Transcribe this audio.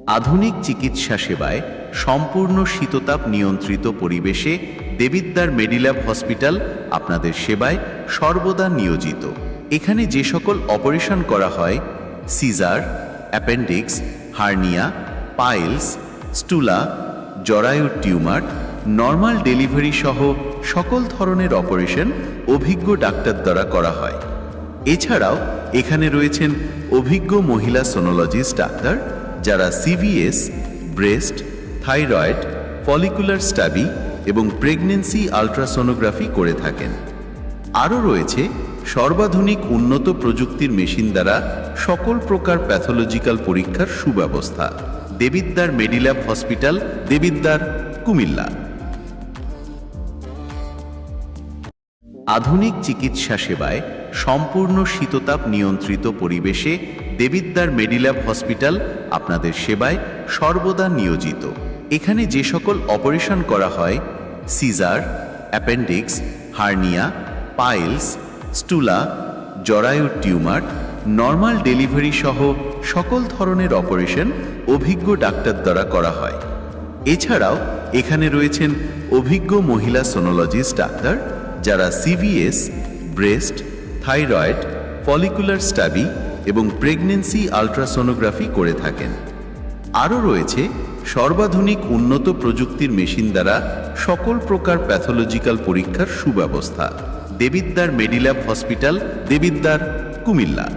আধুনিক চিকিৎসা সেবায় সম্পূর্ণ শীততাপ নিয়ন্ত্রিত পরিবেশে দেবিদ্বার মেডিল্যাব হসপিটাল আপনাদের সেবায় সর্বদা নিয়োজিত। এখানে যে সকল অপারেশন করা হয়, সিজার, অ্যাপেন্ডিক্স, হার্নিয়া, পাইলস, স্টুলা, জরায়ুর টিউমার, নর্মাল ডেলিভারি সহ সকল ধরনের অপারেশন অভিজ্ঞ ডাক্তার দ্বারা করা হয়। এছাড়াও এখানে রয়েছেন অভিজ্ঞ মহিলা সোনোলজিস্ট ডাক্তার, যারা CVS, breast, thyroid, follicular study এবং প্রেগন্যান্সি আল্ট্রাসোনোগ্রাফি করে থাকেন। আরও রয়েছে সর্বাধুনিক উন্নত প্রযুক্তির মেশিন দ্বারা সকল প্রকার প্যাথোলজিক্যাল পরীক্ষার সুব্যবস্থা। Debidwar Medilab hospital, Debidwar, Comilla. আধুনিক চিকিৎসা সেবায় সম্পূর্ণ শীততাপ নিয়ন্ত্রিত পরিবেশে দেবিদ্বার মেডিল্যাব হসপিটাল আপনাদের সেবায় সর্বদা নিয়োজিত। এখানে যে সকল অপারেশন করা হয়, সিজার, অ্যাপেন্ডিক্স, হার্নিয়া, পাইলস, স্টুলা, জরায়ুর টিউমার, নর্মাল ডেলিভারি সহ সকল ধরনের অপারেশন অভিজ্ঞ ডাক্তার দ্বারা করা হয়। এছাড়াও এখানে রয়েছেন অভিজ্ঞ মহিলা সোনোলজিস্ট ডাক্তার, যারা CVS, breast, thyroid, follicular study এবং প্রেগন্যান্সি আল্ট্রাসোনোগ্রাফি করে থাকেন। আরও রয়েছে সর্বাধুনিক উন্নত প্রযুক্তির মেশিন দ্বারা সকল প্রকার প্যাথোলজিক্যাল পরীক্ষার সুব্যবস্থা। Debidwar Medilab hospital, Debidwar, Comilla.